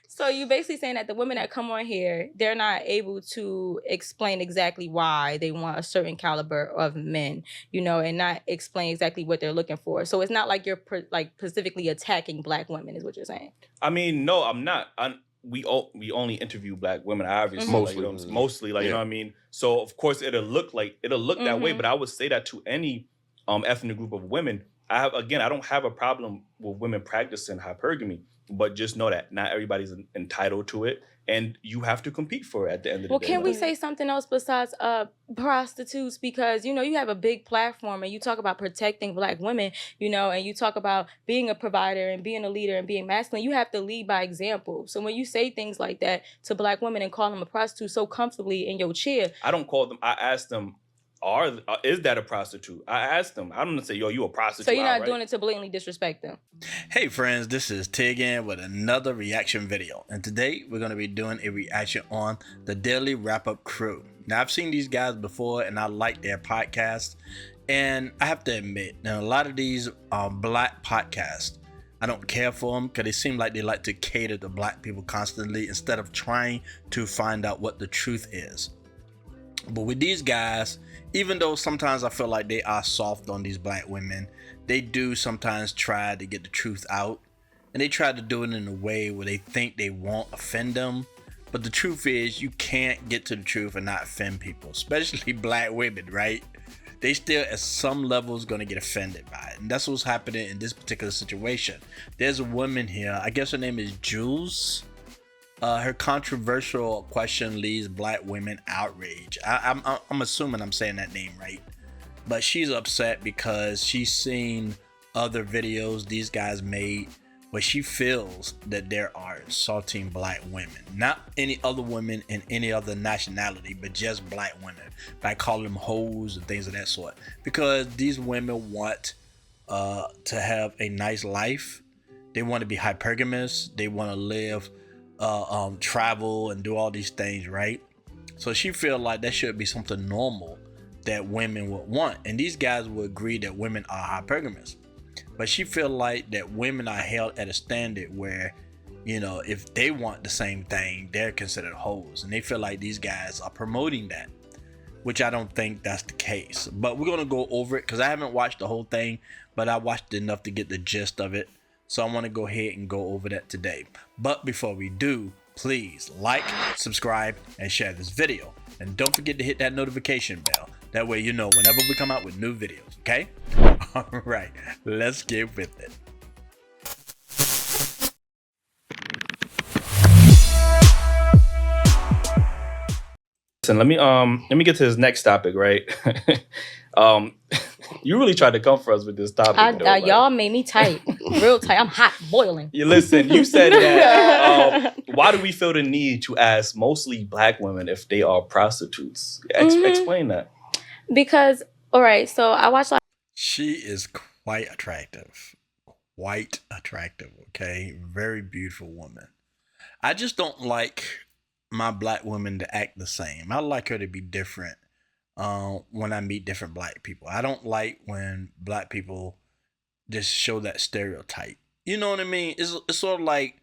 So you basically saying that the women that come on here, they're not able to explain exactly why they want a certain caliber of men, and not explain exactly what they're looking for. So it's not like you're specifically attacking Black women, is what you're saying. I mean, no, I'm not. We only interview Black women, obviously. Mostly, like, you know what I mean. So of course it'll look that way. But I would say that to any ethnic group of women. I don't have a problem with women practicing hypergamy, but just know that not everybody's entitled to it, and you have to compete for it at the end of the day. Well, can we say something else besides prostitutes? Because you have a big platform and you talk about protecting Black women, and you talk about being a provider and being a leader and being masculine. You have to lead by example. So when you say things like that to Black women and call them a prostitute so comfortably in your chair, I don't call them. I ask them, is that a prostitute? I asked them. I'm gonna say, yo, you a prostitute. So you're not doing it to blatantly disrespect them. Hey friends, this is Tig with another reaction video, and today we're gonna be doing a reaction on the Daily Wrap-Up Crew. Now I've seen these guys before and I like their podcast, and I have to admit, now a lot of these Black podcasts, I don't care for them because they seem like they like to cater to Black people constantly instead of trying to find out what the truth is. But with these guys, even though sometimes I feel like they are soft on these Black women, they do sometimes try to get the truth out, and they try to do it in a way where they think they won't offend them. But the truth is, you can't get to the truth and not offend people, especially Black women, right? They still at some levels gonna get offended by it, and that's what's happening in this particular situation. There's a woman here, I guess her name is Jules. Her controversial question leaves Black women outraged. I'm assuming I'm saying that name right, but she's upset because she's seen other videos these guys made where she feels that there are assaulting Black women, not any other women in any other nationality, but just Black women, by calling them hoes and things of that sort, because these women want to have a nice life. They want to be hypergamous. They want to live travel and do all these things, right? So she feel like that should be something normal that women would want, and these guys would agree that women are hypergamous, but she feel like that women are held at a standard where, if they want the same thing, they're considered hoes, and they feel like these guys are promoting that, which I don't think that's the case. But we're gonna go over it because I haven't watched the whole thing, but I watched enough to get the gist of it. So I want to go ahead and go over that today. But before we do, please like, subscribe, and share this video. And don't forget to hit that notification bell. That way you know whenever we come out with new videos, okay? All right, let's get with it. Listen, let me get to this next topic, right? You really tried to come for us with this topic. Y'all made me tight, real tight. I'm hot, boiling. You listen. You said that. Why do we feel the need to ask mostly Black women if they are prostitutes? Explain that. Because, all right, so I watched. She is quite attractive, okay? Very beautiful woman. I just don't like my Black women to act the same. I like her to be different when I meet different Black people. I don't like when Black people just show that stereotype. You know what I mean? It's sort of like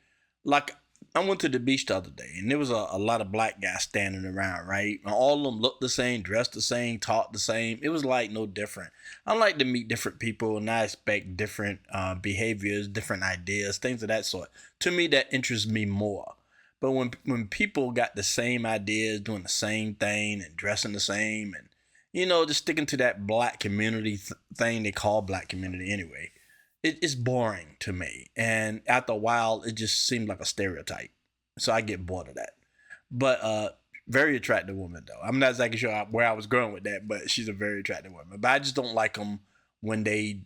I went to the beach the other day, and there was a lot of Black guys standing around, right? And all of them looked the same, dressed the same, talked the same. It was like no different. I like to meet different people, and I expect different behaviors, different ideas, things of that sort. To me, that interests me more. But when people got the same ideas, doing the same thing and dressing the same, and just sticking to that Black community thing they call Black community anyway, it's boring to me. And after a while, it just seemed like a stereotype. So I get bored of that. But very attractive woman though. I'm not exactly sure where I was going with that, but she's a very attractive woman. But I just don't like them when they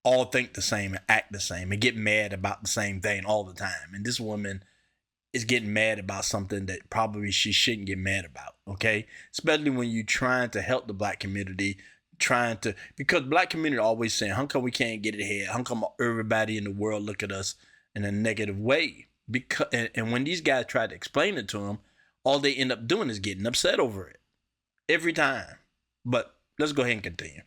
all think the same and act the same and get mad about the same thing all the time. And this woman is getting mad about something that probably she shouldn't get mad about, okay? Especially when you're trying to help the Black community, because Black community always saying, how come we can't get it ahead? How come everybody in the world look at us in a negative way? And when these guys try to explain it to them, all they end up doing is getting upset over it every time. But let's go ahead and continue.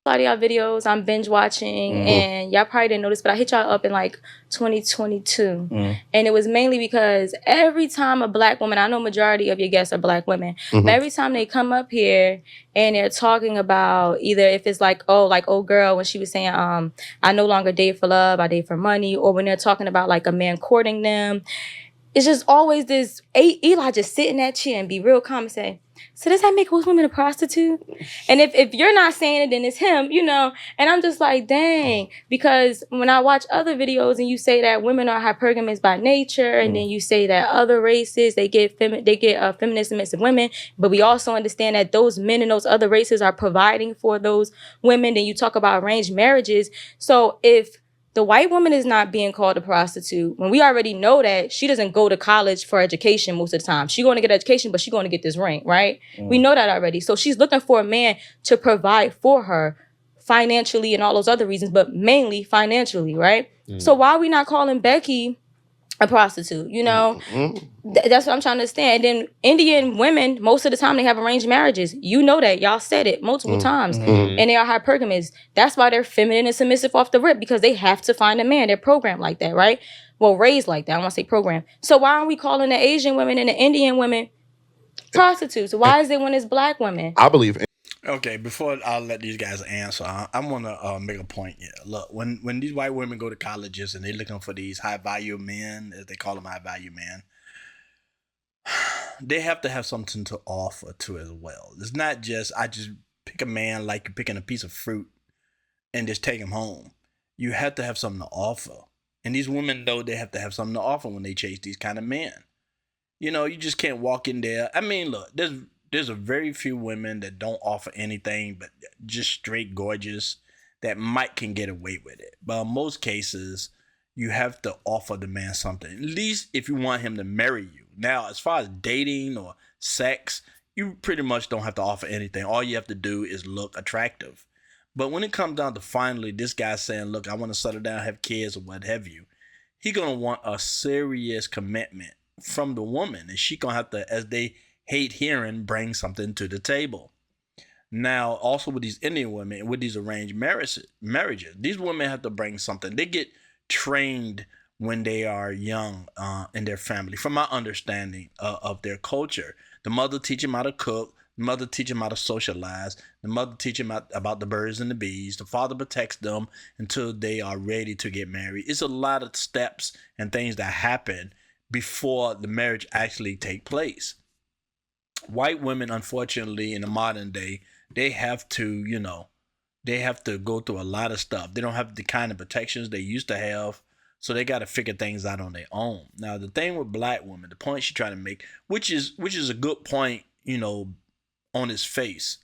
a lot of y'all videos I'm binge watching, and y'all probably didn't notice, but I hit y'all up in like 2022. And it was mainly because every time a black woman, I know majority of your guests are black women, but every time they come up here and they're talking about either if it's like old girl when she was saying, I no longer date for love, I date for money, or when they're talking about like a man courting them, it's just always this, Eli just sit in that chair and be real calm and say, so does that make most women a prostitute? And if you're not saying it, then it's him, you know? And I'm just like, dang. Because when I watch other videos and you say that women are hypergamous by nature, and then you say that other races, they get feminist submissive women, but we also understand that those men in those other races are providing for those women. Then you talk about arranged marriages. So if the white woman is not being called a prostitute, when we already know that she doesn't go to college for education most of the time. She's going to get education, but she's going to get this ring, right? We know that already. So she's looking for a man to provide for her financially and all those other reasons, but mainly financially, right? So why are we not calling Becky a prostitute, you know? That's what I'm trying to understand. And then Indian women, most of the time they have arranged marriages. You know that. Y'all said it multiple times. And they are hypergamous. That's why they're feminine and submissive off the rip, because they have to find a man. They're programmed like that, right? Well, raised like that. I want to say programmed. So why aren't we calling the Asian women and the Indian women prostitutes? Why is it when it's black women? I believe. Okay, before I let these guys answer, I want to make a point here. Look, when these white women go to colleges and they're looking for these high value men, as they call them, high value men, they have to have something to offer too as well. It's not just I just pick a man like you're picking a piece of fruit and just take him home. You have to have something to offer, and these women know they have to have something to offer when they chase these kind of men. You know, you just can't walk in there. I mean, look, there's a very few women that don't offer anything but just straight gorgeous that can get away with it. But in most cases, you have to offer the man something, at least if you want him to marry you. Now, as far as dating or sex, you pretty much don't have to offer anything. All you have to do is look attractive. But when it comes down to finally this guy saying, look, I want to settle down, have kids or what have you, he's going to want a serious commitment from the woman. And she going to have to, as they hate hearing, bring something to the table. Now, also with these Indian women, with these arranged marriages, these women have to bring something. They get trained when they are young in their family, from my understanding of their culture. The mother teach them how to cook. The mother teach them how to socialize. The mother teach them about the birds and the bees. The father protects them until they are ready to get married. It's a lot of steps and things that happen before the marriage actually take place. White women, unfortunately, in the modern day, they have to, they have to go through a lot of stuff. They don't have the kind of protections they used to have, so they got to figure things out on their own. Now, the thing with black women, the point she's trying to make, which is a good point, on its face,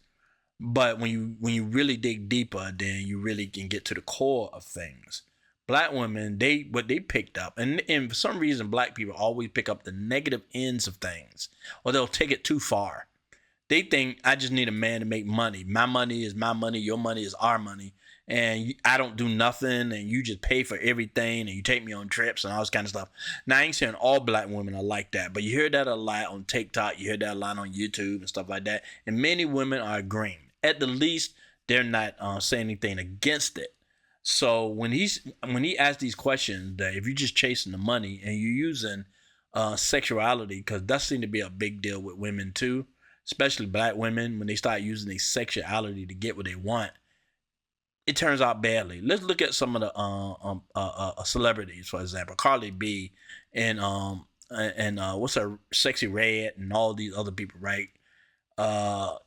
but when you really dig deeper, then you really can get to the core of things. Black women, what they picked up, and for some reason, black people always pick up the negative ends of things, or they'll take it too far. They think, I just need a man to make money. My money is my money. Your money is our money. And I don't do nothing, and you just pay for everything, and you take me on trips and all this kind of stuff. Now, I ain't saying all black women are like that, but you hear that a lot on TikTok. You hear that a lot on YouTube and stuff like that. And many women are agreeing. At the least, they're not saying anything against it. So when he asks these questions, that if you're just chasing the money and you're using sexuality, because that seems to be a big deal with women too, especially black women, when they start using their sexuality to get what they want, it turns out badly. Let's look at some of the celebrities, for example, Cardi B and what's her Sexy Red and all these other people, right?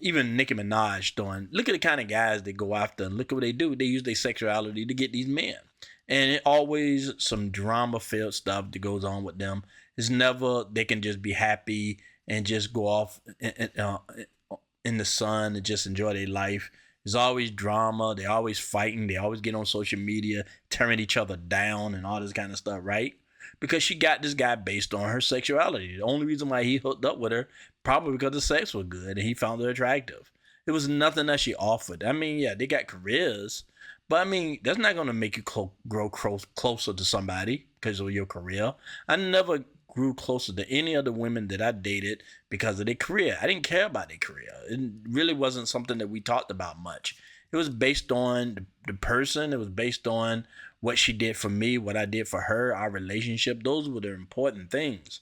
Even Nicki Minaj look at the kind of guys they go after, and look at what they do. They use their sexuality to get these men. And it always some drama-filled stuff that goes on with them. It's never they can just be happy and just go off in the sun and just enjoy their life. There's always drama. They're always fighting. They always get on social media, tearing each other down and all this kind of stuff, right? Because she got this guy based on her sexuality. The only reason why he hooked up with her, probably because the sex was good and he found her attractive. There was nothing that she offered. I mean, yeah, they got careers, but I mean, that's not going to make you grow closer to somebody because of your career. I never grew closer to any other women that I dated because of their career. I didn't care about their career. It really wasn't something that we talked about much. It was based on the person. It was based on what she did for me, what I did for her, our relationship. Those were the important things.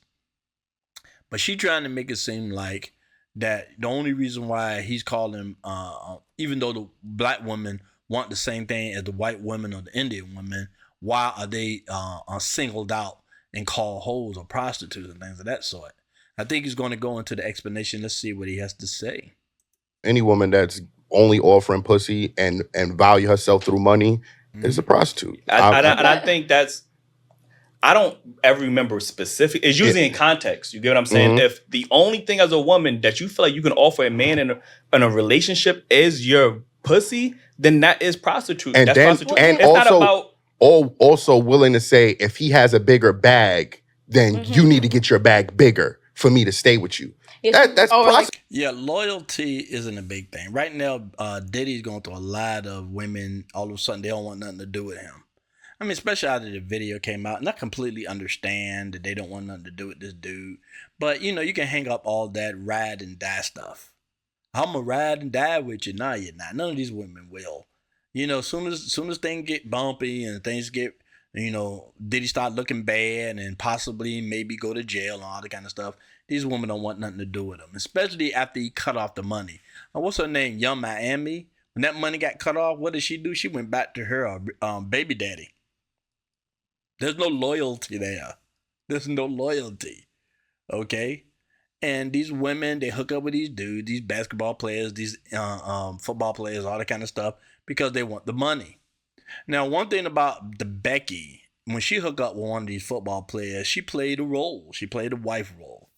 But she trying to make it seem like that the only reason why he's calling, even though the black women want the same thing as the white women or the Indian women, why are they singled out and called hoes or prostitutes and things of that sort? I think he's going to go into the explanation. Let's see what he has to say. Any woman that's only offering pussy and value herself through money is a prostitute. I think that's, I don't ever remember specific. It's usually in context. You get what I'm saying? If the only thing as a woman that you feel like you can offer a man in a relationship is your pussy, then that is prostitution. And that's then, prostitution. and it's also, not about also willing to say if he has a bigger bag, then you need to get your bag bigger for me to stay with you. That's prostitution. Yeah, loyalty isn't a big thing. Right now, Diddy's going through a lot of women. All of a sudden, they don't want nothing to do with him. I mean, especially after the video came out. And I completely understand that they don't want nothing to do with this dude. But, you know, you can hang up all that ride and die stuff. I'm going to ride and die with you. No, you're not. None of these women will. You know, soon as things get bumpy and things get, you know, Diddy start looking bad and possibly maybe go to jail and all that kind of stuff, these women don't want nothing to do with him, especially after he cut off the money. What's her name? Young Miami. When that money got cut off, what did she do? She went back to her baby daddy. There's no loyalty there. There's no loyalty. Okay? And these women, they hook up with these dudes, these basketball players, these football players, all that kind of stuff, because they want the money. Now, one thing about the Becky, when she hooked up with one of these football players, she played a role. She played a wife role.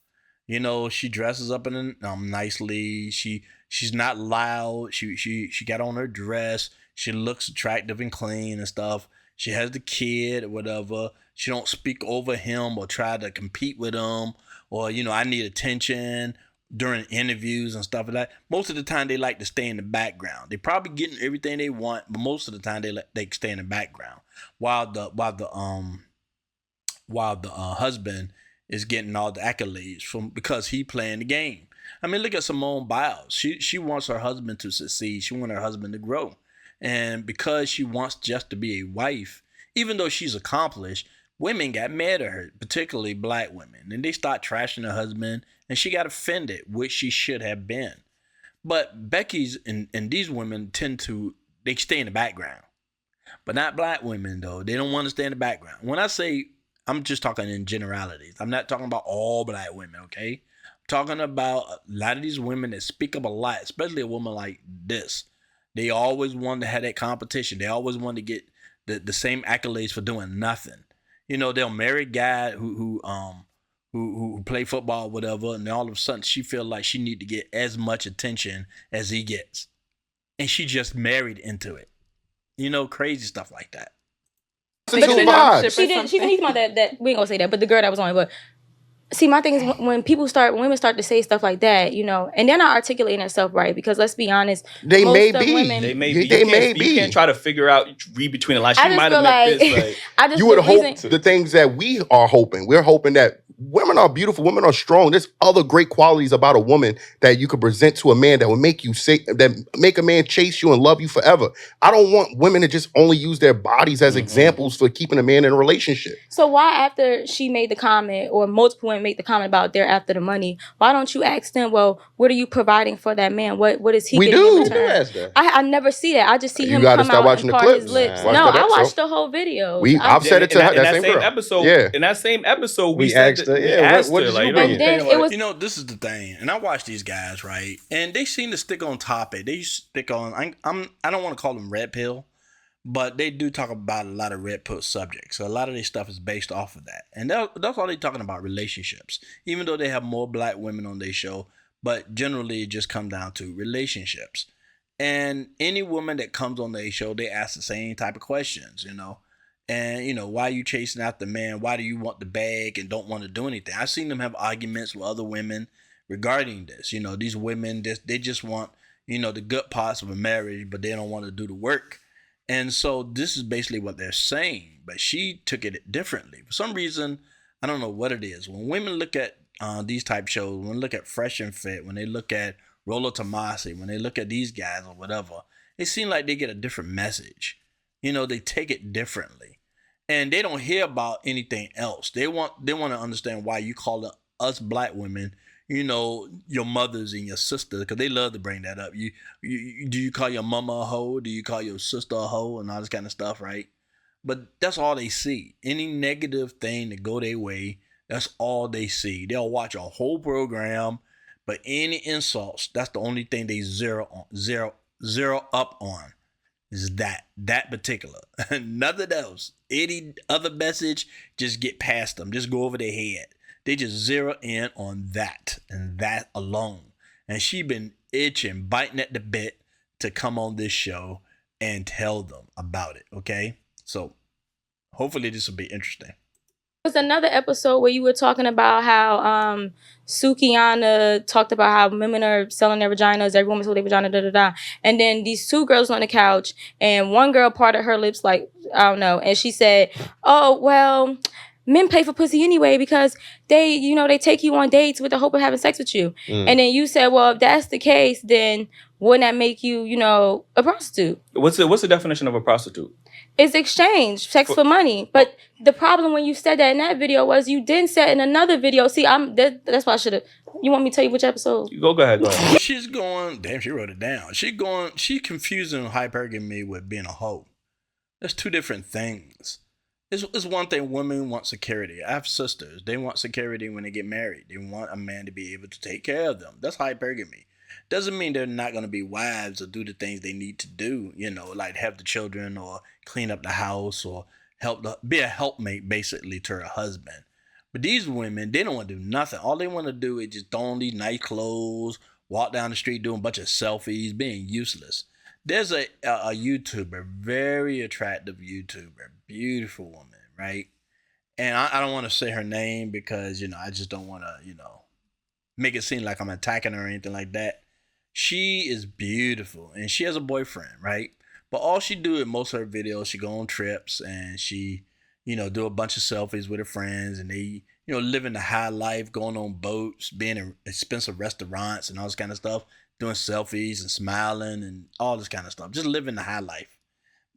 You know, she dresses up in nicely. She's not loud. She got on her dress. She looks attractive and clean and stuff. She has the kid or whatever. She don't speak over him or try to compete with him or, you know, I need attention during interviews and stuff like that. Most of the time they like to stay in the background. They probably getting everything they want, but most of the time they stay in the background while the husband is getting all the accolades because he playing the game. I mean, look at Simone Biles. She wants her husband to succeed. She wants her husband to grow. And because she wants just to be a wife, even though she's accomplished, women got mad at her, particularly black women. And they start trashing her husband, and she got offended, which she should have been. But Becky's and these women they stay in the background. But not black women, though. They don't want to stay in the background. When I say, I'm just talking in generalities. I'm not talking about all black women, okay? I'm talking about a lot of these women that speak up a lot, especially a woman like this. They always wanted to have that competition. They always wanted to get the same accolades for doing nothing. You know, they'll marry a guy who play football or whatever, and then all of a sudden she feel like she need to get as much attention as he gets. And she just married into it. You know, crazy stuff like that. But you know, she's talking about that we ain't gonna say that, but the girl that was on it, but see, my thing is when women start to say stuff like that, you know, and they're not articulating themselves right, because let's be honest, they may be. You can't try to figure out, read between the lines. She might have meant this. Like, you would hope the things that we are hoping. We're hoping that women are beautiful, women are strong. There's other great qualities about a woman that you could present to a man that would make a man chase you and love you forever. I don't want women to just only use their bodies as examples for keeping a man in a relationship. So why, after she made the comment, or multiple women make the comment about they're after the money, why don't you ask them, well, what are you providing for that man? What is he getting in return? We do ask that. I never see that. I just see him come out and part his lips. No, I watched the whole video. I've said it to her. That same episode. Yeah. In that same episode, we asked her. What did you mean? You know, this is the thing, and I watch these guys, right? And they seem to stick on topic. They stick on. I don't want to call them red pill, but they do talk about a lot of red pill subjects. So a lot of their stuff is based off of that, and that's all they're talking about, relationships. Even though they have more black women on their show, but generally it just comes down to relationships. And any woman that comes on their show, they ask the same type of questions, you know. And, you know, why are you chasing after man? Why do you want the bag and don't want to do anything? I've seen them have arguments with other women regarding this. You know, these women, they just want, you know, the good parts of a marriage, but they don't want to do the work. And so this is basically what they're saying. But she took it differently. For some reason, I don't know what it is. When women look at these type shows, when they look at Fresh and Fit, when they look at Rollo Tomasi, when they look at these guys or whatever, it seems like they get a different message. They take it differently. And they don't hear about anything else. They want to understand why you call us black women, your mothers and your sisters, because they love to bring that up. Do you call your mama a hoe? Do you call your sister a hoe? And all this kind of stuff, right? But that's all they see. Any negative thing that go their way, that's all they see. They'll watch a whole program, but any insults, that's the only thing they zero up on. Is that particular. Nothing else. Any other message, just get past them. Just go over their head. They just zero in on that and that alone. And she been itching, biting at the bit to come on this show and tell them about it, okay? So hopefully this will be interesting. Was another episode where you were talking about how Sukiana talked about how women are selling their vaginas, every woman sold their vagina, and then these two girls on the couch, and one girl parted her lips like, I don't know, and she said, oh, well, men pay for pussy anyway because they take you on dates with the hope of having sex with you. And then you said, well, if that's the case, then wouldn't that make you, a prostitute? What's the definition of a prostitute? It's exchange, sex for money. But the problem when you said that in that video was you didn't say it in another video. See, that's why I should have. You want me to tell you which episode? Go ahead. She's going, damn, she wrote it down. She confusing hypergamy with being a hoe. That's two different things. It's one thing, women want security. I have sisters. They want security when they get married. They want a man to be able to take care of them. That's hypergamy. Doesn't mean they're not going to be wives or do the things they need to do, like have the children or clean up the house or be a helpmate basically to her husband. But these women, they don't want to do nothing. All they want to do is just throw on these nice clothes, walk down the street doing a bunch of selfies, being useless. There's a YouTuber, very attractive YouTuber, beautiful woman, right? And I don't want to say her name because, I just don't want to, make it seem like I'm attacking her or anything like that. She is beautiful and she has a boyfriend, right? But all she do in most of her videos, she go on trips and she, do a bunch of selfies with her friends and they, living the high life, going on boats, being in expensive restaurants and all this kind of stuff, doing selfies and smiling and all this kind of stuff, just living the high life.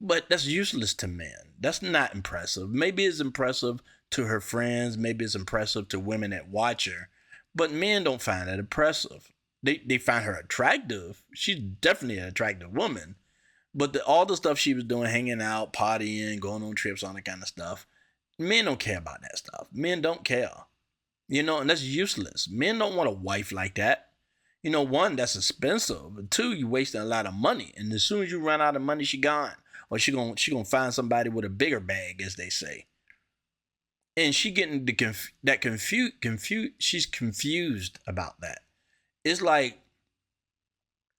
But that's useless to men. That's not impressive. Maybe it's impressive to her friends. Maybe it's impressive to women that watch her. But men don't find that impressive. They find her attractive. She's definitely an attractive woman. But all the stuff she was doing, hanging out, partying, going on trips, all that kind of stuff, men don't care about that stuff. Men don't care. And that's useless. Men don't want a wife like that. One, that's expensive. And two, you're wasting a lot of money. And as soon as you run out of money, she gone. Or she gonna find somebody with a bigger bag, as they say. And she getting she's confused about that. It's like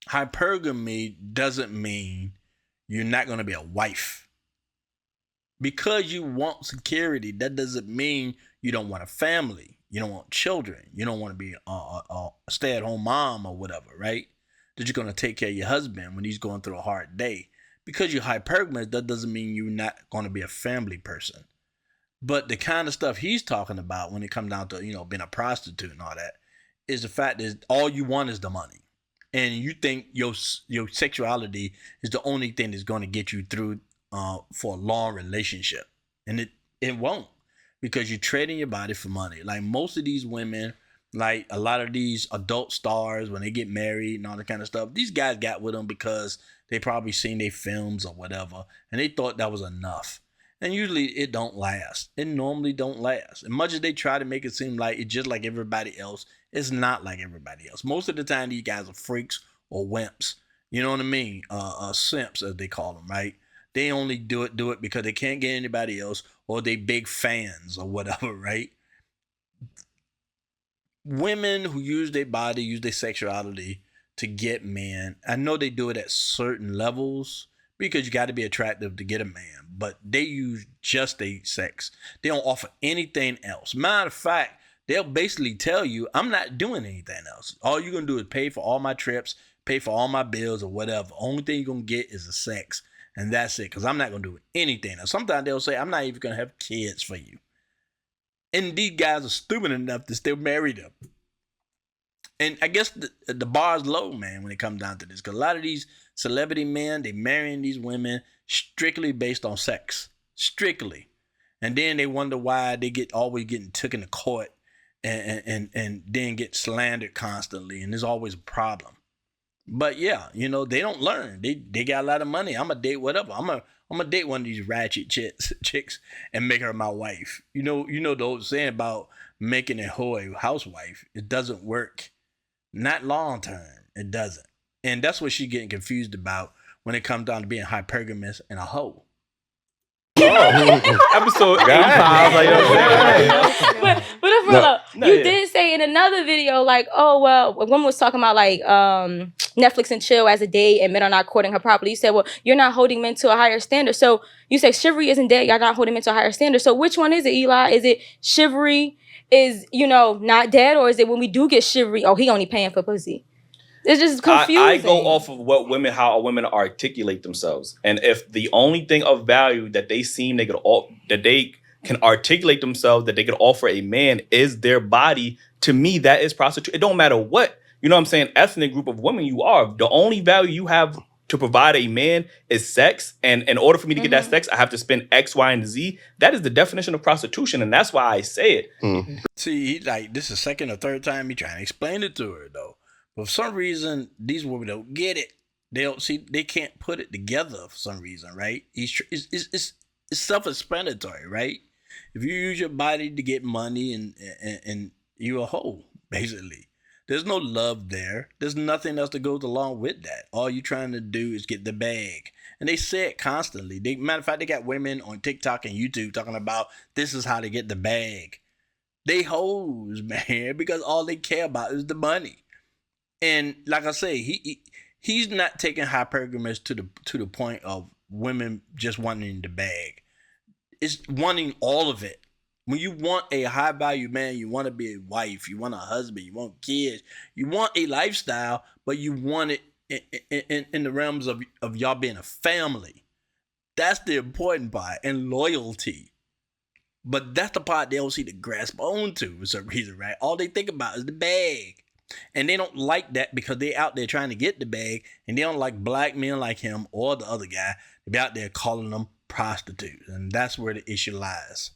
hypergamy doesn't mean you're not going to be a wife. Because you want security, that doesn't mean you don't want a family. You don't want children. You don't want to be a stay-at-home mom or whatever, right? That you're going to take care of your husband when he's going through a hard day. Because you're hypergamous, that doesn't mean you're not going to be a family person. But the kind of stuff he's talking about when it comes down to, being a prostitute and all that, is the fact that all you want is the money. And you think your sexuality is the only thing that's going to get you through for a long relationship. And it won't, because you're trading your body for money. Like most of these women, like a lot of these adult stars, when they get married and all that kind of stuff, these guys got with them because they probably seen their films or whatever, and they thought that was enough. And usually it don't last. It normally don't last. As much as they try to make it seem like it's just like everybody else, it's not like everybody else. Most of the time, these guys are freaks or wimps. You know what I mean? Simps, as they call them, right? They only do it because they can't get anybody else, or they big fans or whatever, right? Women who use their body, use their sexuality to get men, I know they do it at certain levels, because you got to be attractive to get a man, but they use just their sex. They don't offer anything else. Matter of fact, they'll basically tell you, I'm not doing anything else. All you're going to do is pay for all my trips, pay for all my bills or whatever. Only thing you're going to get is the sex, and that's it, because I'm not going to do anything else. Sometimes they'll say, I'm not even going to have kids for you. And these guys are stupid enough to still marry them. And I guess the bar's low, man, when it comes down to this. Because a lot of these celebrity men, they marrying these women strictly based on sex. Strictly. And then they wonder why they always getting taken to court and then get slandered constantly. And there's always a problem. But yeah, you know, they don't learn. They got a lot of money. I'm going to date whatever. I'm gonna date one of these ratchet chicks and make her my wife. You know the old saying about making a hoe a housewife. It doesn't work. Not long term. It doesn't. And that's what she's getting confused about when it comes down to being hypergamous and a hoe. Episode 85. Like, but if you did say in another video, like, oh well, when one was talking about like Netflix and chill as a date and men are not courting her properly. You said, well, you're not holding men to a higher standard. So you say chivalry isn't dead, y'all not holding men to a higher standard. So which one is it, Eli? Is it chivalry is, not dead, or is it when we do get chivalry, oh, he only paying for pussy? It's just confusing. I go off of how women articulate themselves, and if the only thing of value that they can articulate themselves, that they could offer a man is their body, to me that is prostitution. It don't matter what ethnic group of women you are. The only value you have to provide a man is sex, and in order for me to get that sex, I have to spend X, Y, and Z. That is the definition of prostitution, and that's why I say it. See, this is the second or third time he trying to explain it to her though. But for some reason, these women don't get it. They can't put it together for some reason, right? It's self-explanatory, right? If you use your body to get money and you're a hoe, basically. There's no love there. There's nothing else that goes along with that. All you're trying to do is get the bag. And they say it constantly. Matter of fact, they got women on TikTok and YouTube talking about this is how to get the bag. They hoes, man, because all they care about is the money. And like I say, he's not taking hypergamous to the point of women just wanting the bag. It's wanting all of it. When you want a high value man, you want to be a wife, you want a husband, you want kids, you want a lifestyle, but you want it in the realms of y'all being a family. That's the important part, and loyalty. But that's the part they don't see to grasp onto for some reason, right? All they think about is the bag. And they don't like that because they out there trying to get the bag, and they don't like black men like him or the other guy to be out there calling them prostitutes. And that's where the issue lies.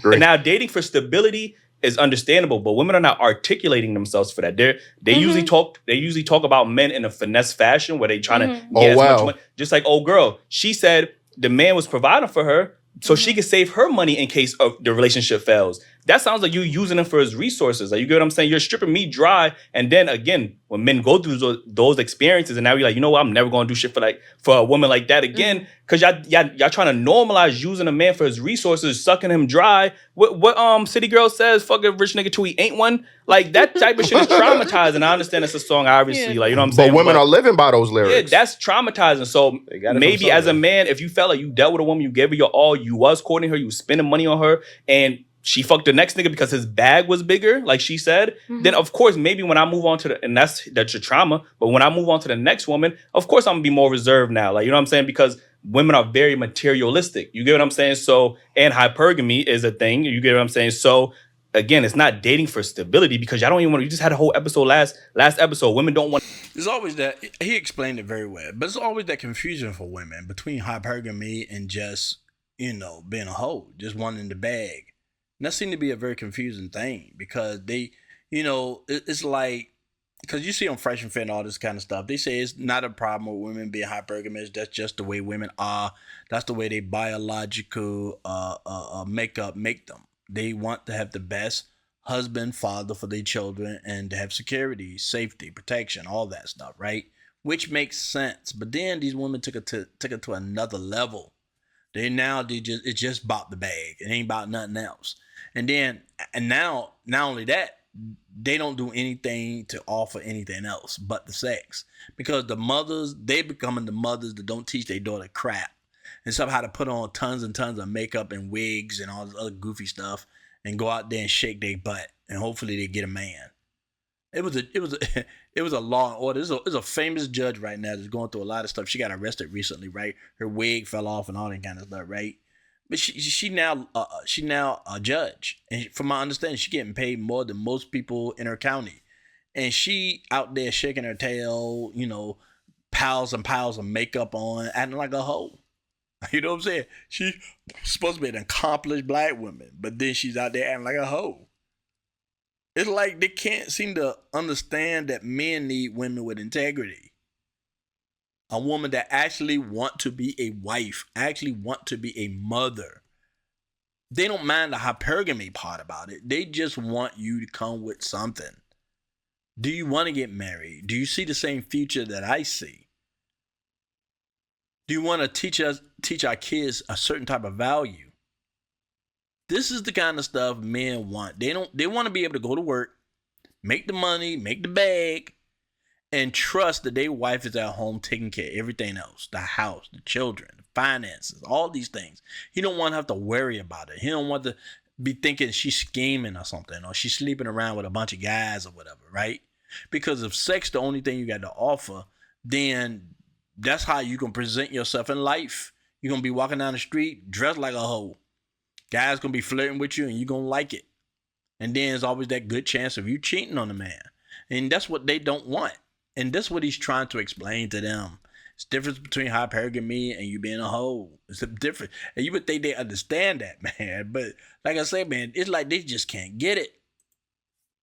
And now dating for stability is understandable, but women are not articulating themselves for that. They usually talk about men in a finesse fashion where they trying to get as much money. Just like old girl, she said the man was providing for her so she could save her money in case of the relationship fails. That sounds like you using him for his resources. Like, you get what I'm saying? You're stripping me dry. And then again, when men go through those experiences, and now you're like, you know what? I'm never going to do shit for a woman like that again. Because y'all trying to normalize using a man for his resources, sucking him dry. What City Girl says, fuck a rich nigga till he ain't one. Like, that type of shit is traumatizing. I understand it's a song, obviously. Like, you know what I'm saying? But women are living by those lyrics. Yeah, that's traumatizing. So maybe as a man, if you felt like you dealt with a woman, you gave her your all, you was courting her, you was spending money on her, and she fucked the next nigga because his bag was bigger, like she said, then of course, maybe when I move on to and that's your trauma, but when I move on to the next woman, of course I'm gonna be more reserved now. Like, you know what I'm saying? Because women are very materialistic. You get what I'm saying? So, and hypergamy is a thing. You get what I'm saying? So again, it's not dating for stability, because y'all don't even want to, you just had a whole episode last episode. Women don't want. There's always that, he explained it very well, but it's always that confusion for women between hypergamy and just, being a hoe, just wanting the bag. And that seemed to be a very confusing thing, because they, it's like, because you see on Fresh and Fit and all this kind of stuff, they say it's not a problem with women being hypergamous. That's just the way women are. That's the way they biological makeup make them. They want to have the best husband, father for their children, and to have security, safety, protection, all that stuff, right? Which makes sense. But then these women took it to another level. It's just about the bag. It ain't about nothing else. And now, not only that, they don't do anything to offer anything else but the sex. Because the mothers, they becoming the mothers that don't teach their daughter crap. And somehow to put on tons and tons of makeup and wigs and all this other goofy stuff and go out there and shake their butt. And hopefully they get a man. It was a law and order. There's a famous judge right now that's going through a lot of stuff. She got arrested recently, right? Her wig fell off and all that kind of stuff, right? But she now a judge, and from my understanding, she's getting paid more than most people in her county. and she out there shaking her tail, piles and piles of makeup on, acting like a hoe. You know what I'm saying? She's supposed to be an accomplished black woman, but then she's out there acting like a hoe. It's like they can't seem to understand that men need women with integrity. A woman that actually want to be a wife, actually want to be a mother. They don't mind the hypergamy part about it. They just want you to come with something. Do you want to get married? Do you see the same future that I see? Do you want to teach our kids a certain type of value? This is the kind of stuff men want. They want to be able to go to work, make the money, make the bag, and trust that their wife is at home taking care of everything else, the house, the children, the finances, all these things. He don't want to have to worry about it. He don't want to be thinking she's scheming or something, or she's sleeping around with a bunch of guys or whatever, right? Because if sex the only thing you got to offer, then that's how you can present yourself in life. You're going to be walking down the street dressed like a hoe. Guys going to be flirting with you and you're going to like it. And then there's always that good chance of you cheating on the man. And that's what they don't want. And that's what he's trying to explain to them. It's the difference between hypergamy and you being a hoe. It's a difference. And you would think they understand that, man. But like I said, man, it's like they just can't get it.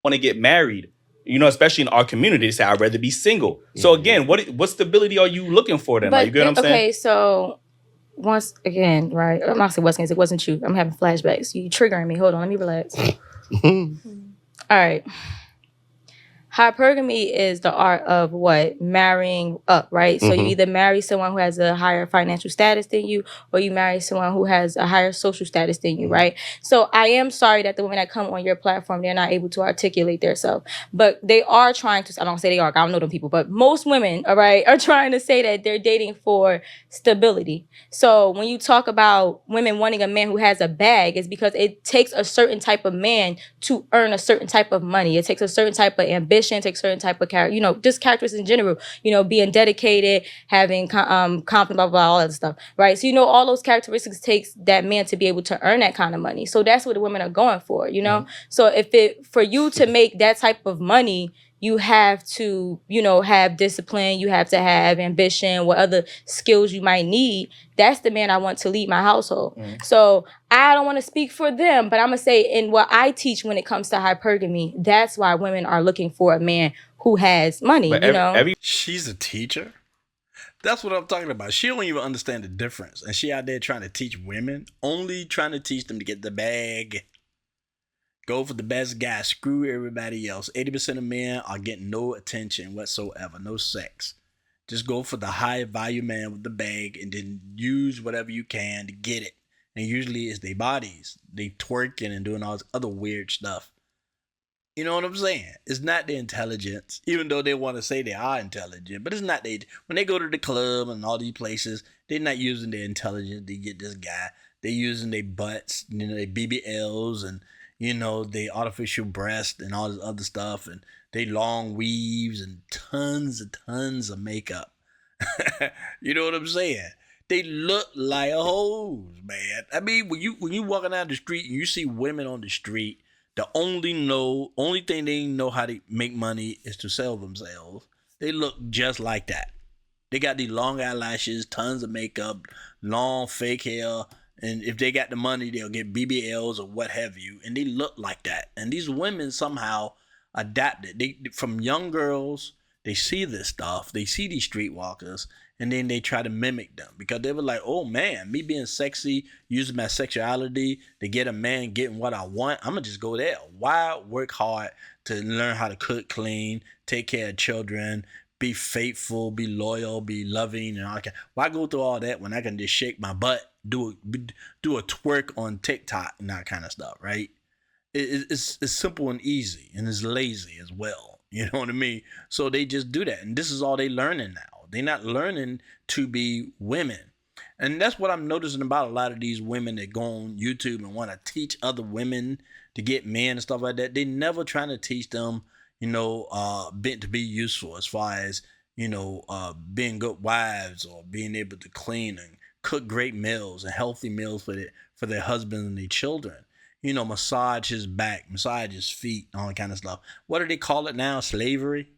Want to get married. Especially in our community, they say, I'd rather be single. So again, what stability are you looking for then? But, you get what I'm saying? Okay, so once again, right? I'm not saying what's against it wasn't you. I'm having flashbacks. You triggering me. Hold on, let me relax. All right. Hypergamy is the art of what? Marrying up, right? So you either marry someone who has a higher financial status than you, or you marry someone who has a higher social status than you, right? So I am sorry that the women that come on your platform, they're not able to articulate themselves. But they are trying to, I don't say they are, I don't know them people, but most women, all right, are trying to say that they're dating for stability. So when you talk about women wanting a man who has a bag, it's because it takes a certain type of man to earn a certain type of money. It takes a certain type of ambition, takes certain type of character, just characters in general, being dedicated, having confidence, blah, blah, all that stuff, right? So, all those characteristics takes that man to be able to earn that kind of money. So that's what the women are going for, So for you to make that type of money, you have to, have discipline, you have to have ambition, what other skills you might need. That's the man I want to lead my household. So I don't want to speak for them, but I'm going to say in what I teach when it comes to hypergamy, that's why women are looking for a man who has money, She's a teacher? That's what I'm talking about. She don't even understand the difference. And she out there trying to teach women, only trying to teach them to get the bag. Go for the best guy. Screw everybody else. 80% of men are getting no attention whatsoever. No sex. Just go for the high value man with the bag and then use whatever you can to get it. And usually it's their bodies. They twerking and doing all this other weird stuff. You know what I'm saying? It's not their intelligence, even though they want to say they are intelligent. But it's not when they go to the club and all these places, they're not using their intelligence to get this guy. They're using their butts, their BBLs and they artificial breast and all this other stuff, and they long weaves and tons of makeup. You know what I'm saying? They look like hoes, man. I mean, when you walking down the street and you see women on the street, the only thing they know how to make money is to sell themselves. They look just like that. They got these long eyelashes, tons of makeup, long fake hair. And if they got the money, they'll get BBLs or what have you. And they look like that. And these women somehow adapted. They, from young girls, they see this stuff. They see these streetwalkers. And then they try to mimic them. Because they were like, oh man, me being sexy, using my sexuality to get a man getting what I want, I'm going to just go there. Why work hard to learn how to cook clean, take care of children, be faithful, be loyal, be loving, and all that? Why go through all that when I can just shake my butt, do a twerk on TikTok and that kind of stuff, right? It's simple and easy, and it's lazy as well. You know what I mean? So they just do that, and this is all they learning now. They're not learning to be women. And that's what I'm noticing about a lot of these women that go on YouTube and want to teach other women to get men and stuff like that. They never trying to teach them, to be useful as far as, being good wives or being able to clean and cook great meals and healthy meals for their husbands and their children. massage his back, massage his feet, and all that kind of stuff. What do they call it now? Slavery?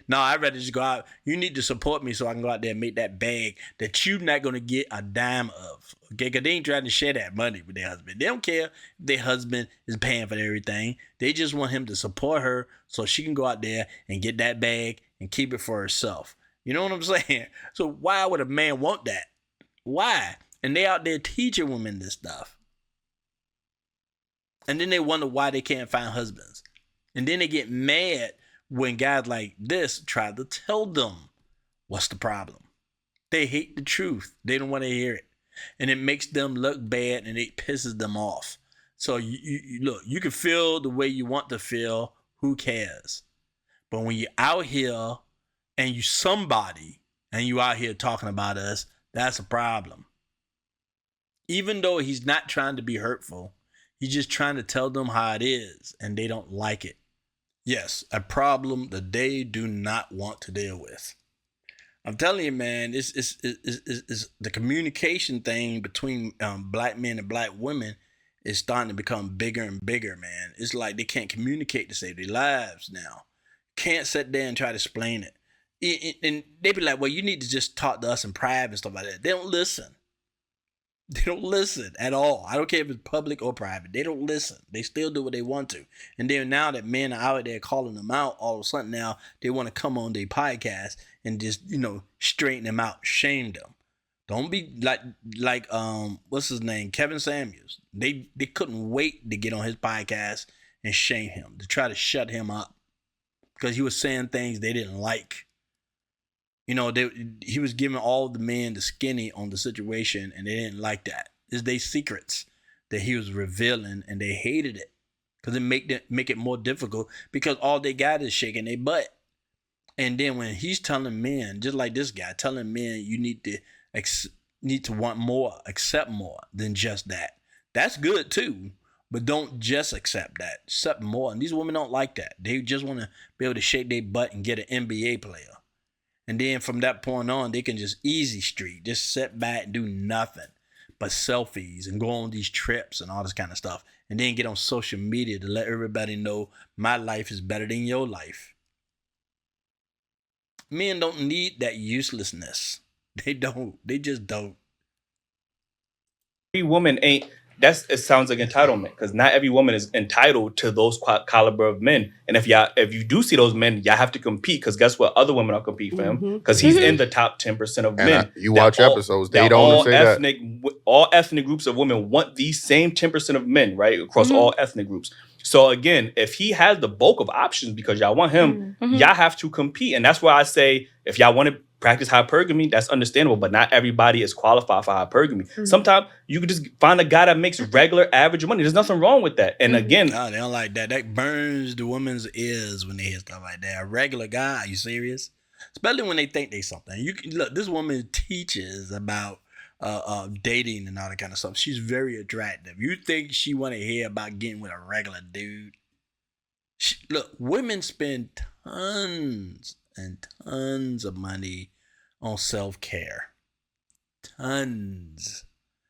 No, I'd rather just go out. You need to support me so I can go out there and make that bag that you're not going to get a dime of. Okay, because they ain't trying to share that money with their husband. They don't care if their husband is paying for everything. They just want him to support her so she can go out there and get that bag and keep it for herself. You know what I'm saying? So why would a man want that? Why? And they out there teaching women this stuff. And then they wonder why they can't find husbands. And then they get mad when guys like this try to tell them what's the problem. They hate the truth. They don't want to hear it. And it makes them look bad and it pisses them off. So you look, you can feel the way you want to feel. Who cares? But when you're out here and you somebody and you out here talking about us, that's a problem. Even though he's not trying to be hurtful, he's just trying to tell them how it is and they don't like it. Yes, a problem that they do not want to deal with. I'm telling you, man, it's the communication thing between black men and black women is starting to become bigger and bigger, man. It's like they can't communicate to save their lives now. Can't sit there and try to explain it. And they be like, well, you need to just talk to us in private and stuff like that. They don't listen. They don't listen at all. I don't care if it's public or private. They don't listen. They still do what they want to. And then now that men are out there calling them out, all of a sudden now they want to come on their podcast and just, straighten them out, shame them. Don't be like what's his name? Kevin Samuels. They couldn't wait to get on his podcast and shame him, to try to shut him up because he was saying things they didn't like. He was giving all the men the skinny on the situation, and they didn't like that. It's their secrets that he was revealing, and they hated it because it make it more difficult because all they got is shaking their butt. And then when he's telling men, just like this guy, telling men you need to want more, accept more than just that. That's good too, but don't just accept that. Accept more. And these women don't like that. They just want to be able to shake their butt and get an NBA player. And then from that point on, they can just easy street, just sit back and do nothing but selfies and go on these trips and all this kind of stuff. And then get on social media to let everybody know my life is better than your life. Men don't need that uselessness. They don't. They just don't. Every woman ain't. It sounds like entitlement because not every woman is entitled to those caliber of men. And if you do see those men, y'all have to compete because guess what? Other women will compete for him because he's in the top 10% of men. You watch episodes, they don't say that. All ethnic groups of women want these same 10% of men, right? Across all ethnic groups. So again, if he has the bulk of options because y'all want him, y'all have to compete. And that's why I say if y'all want to practice hypergamy, that's understandable, but not everybody is qualified for hypergamy. Sometimes you could just find a guy that makes regular average money. There's nothing wrong with that. And again, no, they don't like that. That burns the woman's ears when they hear stuff like that. A regular guy, are you serious? Especially when they think they something. You can look. This woman teaches about dating and all that kind of stuff. She's very attractive. You think she want to hear about getting with a regular dude? Look, women spend tons and tons of money on self-care. Tons.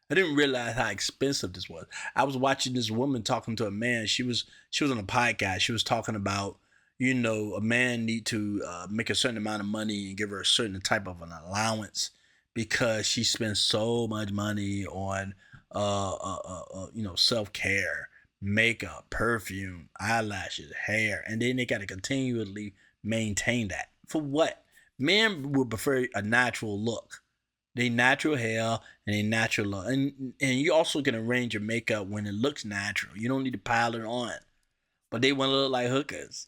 I didn't realize how expensive this was. I was watching this woman talking to a man. She was on a podcast. She was talking about, a man need to make a certain amount of money and give her a certain type of an allowance because she spends so much money on self-care, makeup, perfume, eyelashes, hair, and then they got to continually maintain that. For what? Men would prefer a natural look. They natural hair and they natural look. And you also can arrange your makeup when it looks natural. You don't need to pile it on. But they want to look like hookers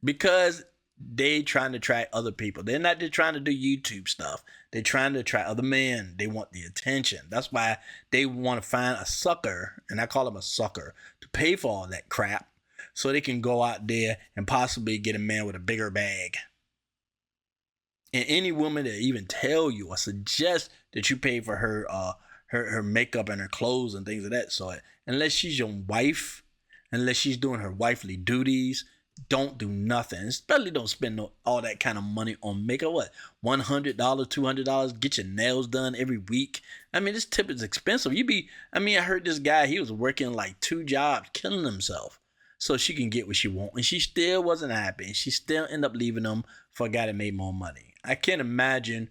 because they trying to attract other people. They're not just trying to do YouTube stuff. They're trying to attract other men. They want the attention. That's why they want to find a sucker, and I call him a sucker, to pay for all that crap so they can go out there and possibly get a man with a bigger bag. And any woman that even tell you or suggest that you pay for her makeup and her clothes and things of that sort, unless she's your wife, unless she's doing her wifely duties, don't do nothing. Especially don't spend all that kind of money on makeup. What, $100, $200? Get your nails done every week. I mean, this tip is expensive. I heard this guy, he was working like 2 jobs, killing himself so she can get what she want. And she still wasn't happy. And she still ended up leaving him for a guy that made more money. I can't imagine.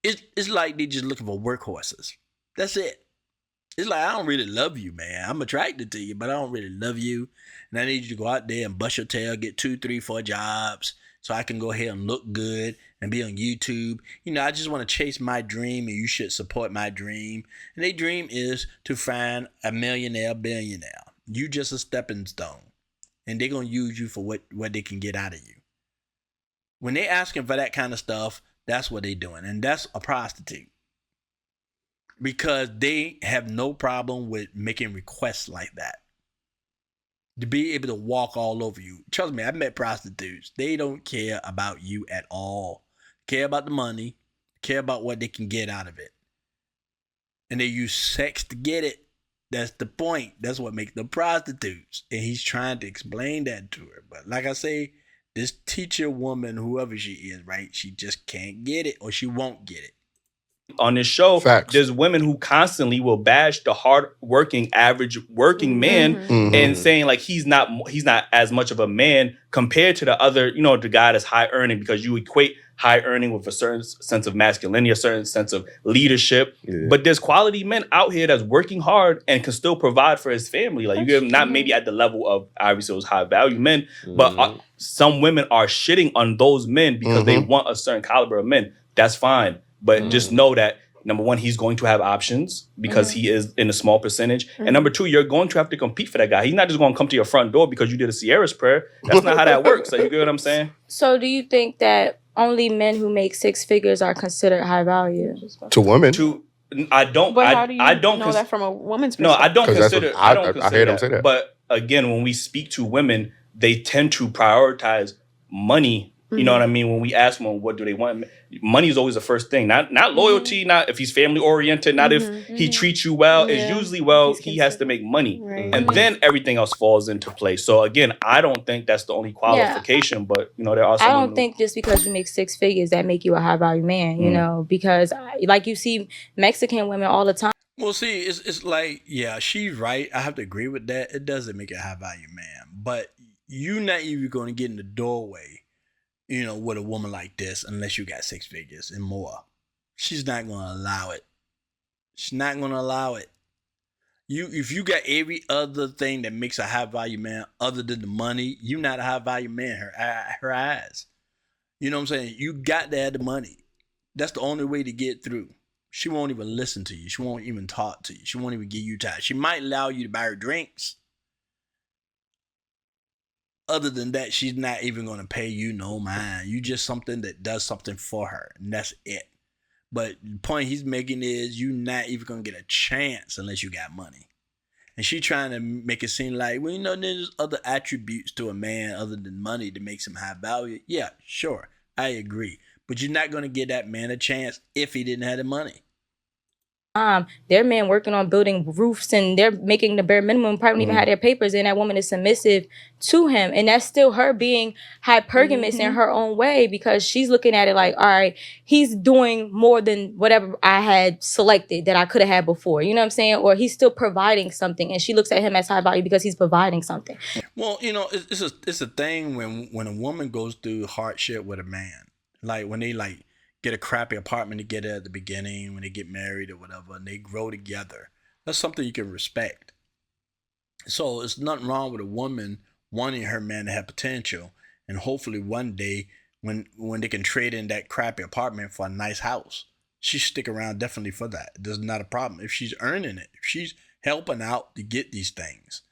It's like they just looking for workhorses. That's it. It's like, I don't really love you, man. I'm attracted to you, but I don't really love you. And I need you to go out there and bust your tail, get 2, 3, 4 jobs so I can go ahead and look good and be on YouTube. I just want to chase my dream, and you should support my dream. And their dream is to find a millionaire, billionaire. You just a stepping stone. And they're going to use you for what they can get out of you. When they asking for that kind of stuff, that's what they're doing. And that's a prostitute. Because they have no problem with making requests like that. To be able to walk all over you. Trust me, I've met prostitutes. They don't care about you at all. Care about the money. Care about what they can get out of it. And they use sex to get it. That's the point. That's what makes them prostitutes. And he's trying to explain that to her. But like I say, this teacher woman, whoever she is, right? She just can't get it, or she won't get it. On this show, Facts. There's women who constantly will bash the hard-working, average working man and saying like he's not as much of a man compared to the other, the guy that's high earning, because you equate high earning with a certain sense of masculinity, a certain sense of leadership. Yeah. But there's quality men out here that's working hard and can still provide for his family. Like, you get not maybe at the level of obviously those high value men, but some women are shitting on those men because they want a certain caliber of men. That's fine. But just know that, number one, he's going to have options because he is in a small percentage. And number two, you're going to have to compete for that guy. He's not just going to come to your front door because you did a Sierra's prayer. That's not how that works. Like, you get what I'm saying? So do you think that only men who make 6 figures are considered high value? To women. I don't. But how do you know that from a woman's perspective? No, I don't consider. I hear them say that. But again, when we speak to women, they tend to prioritize money. You know what I mean? When we ask them, what do they want? Money is always the first thing. Not loyalty, not if he's family oriented, not if he treats you well. It's usually, he has to make money. Right. And then everything else falls into place. So again, I don't think that's the only qualification, but there are some. I don't think just because you make 6 figures that make you a high value man, because like you see Mexican women all the time. Well, see, it's like, yeah, she's right. I have to agree with that. It doesn't make a high value man, but you're not even going to get in the doorway, with a woman like this, unless you got 6 figures and more. She's not going to allow it. She's not going to allow it. If you got every other thing that makes a high value man other than the money, you're not a high value man, her eyes. You know what I'm saying? You got to have the money. That's the only way to get through. She won't even listen to you. She won't even talk to you. She won't even give you time. She might allow you to buy her drinks. Other than that, she's not even going to pay you no mind. You just something that does something for her, and that's it. But the point he's making is you're not even going to get a chance unless you got money. And she trying to make it seem like, there's other attributes to a man other than money that makes him high value. Yeah, sure, I agree. But you're not going to give that man a chance if he didn't have the money. They're men working on building roofs and they're making the bare minimum, probably don't even have their papers, and that woman is submissive to him. And that's still her being hypergamous in her own way, because she's looking at it like, all right, he's doing more than whatever I had selected that I could have had before. You know what I'm saying? Or he's still providing something, and she looks at him as high value because he's providing something. Well, it's a thing when a woman goes through hardship with a man, like when they get a crappy apartment together at the beginning, when they get married or whatever, and they grow together. That's something you can respect. So it's nothing wrong with a woman wanting her man to have potential, and hopefully one day when they can trade in that crappy apartment for a nice house, she stick around definitely for that. There's not a problem if she's earning it, if she's helping out to get these things.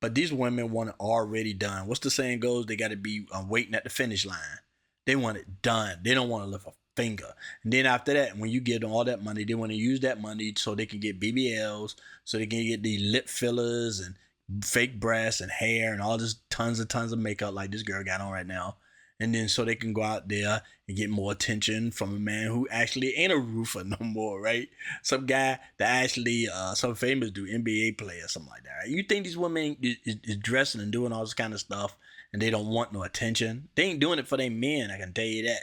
But these women want it already done. What's the saying goes? They got to be waiting at the finish line. They want it done. They don't want to lift a finger. And then after that, when you give them all that money, they want to use that money so they can get BBLs, so they can get the lip fillers and fake breasts and hair and all this tons of makeup like this girl got on right now. and then so they can go out there and get more attention from a man who actually ain't a roofer no more, right? Some guy that actually, some famous dude, NBA player, something like that, right? You think these women is dressing and doing all this kind of stuff and they don't want no attention? They ain't doing it for their men, I can tell you that.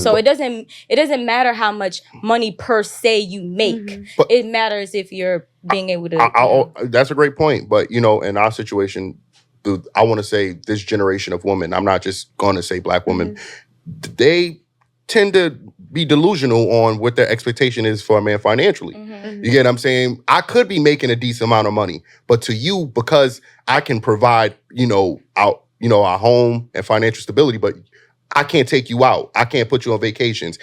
So it doesn't matter how much money per se you make. But it matters if you're being able to. That's a great point. But in our situation, I want to say this generation of women, I'm not just going to say black women, they tend to be delusional on what their expectation is for a man financially. You get what I'm saying? I could be making a decent amount of money, but to you, because I can provide, our home and financial stability, but I can't take you out. I can't put you on vacations.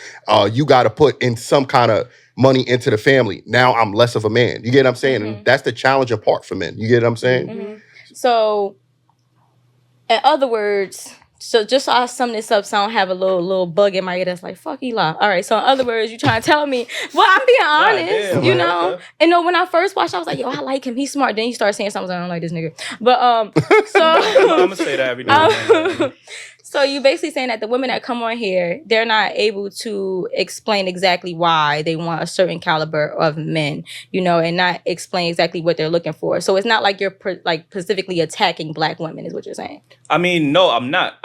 You got to put in some kind of money into the family. Now I'm less of a man. You get what I'm saying? And that's the challenging part for men. You get what I'm saying? So, in other words, so just so I sum this up so I don't have a little bug in my ear that's like, fuck Eli. All right, so in other words, you trying to tell me, well, I'm being honest, And when I first watched, I was like, yo, I like him. He's smart. Then you start saying something, I don't like this nigga. But, so... I'm going to say that every day. So you basically saying that the women that come on here, they're not able to explain exactly why they want a certain caliber of men, and not explain exactly what they're looking for. So it's not like you're specifically attacking black women, is what you're saying. I mean, no, I'm not.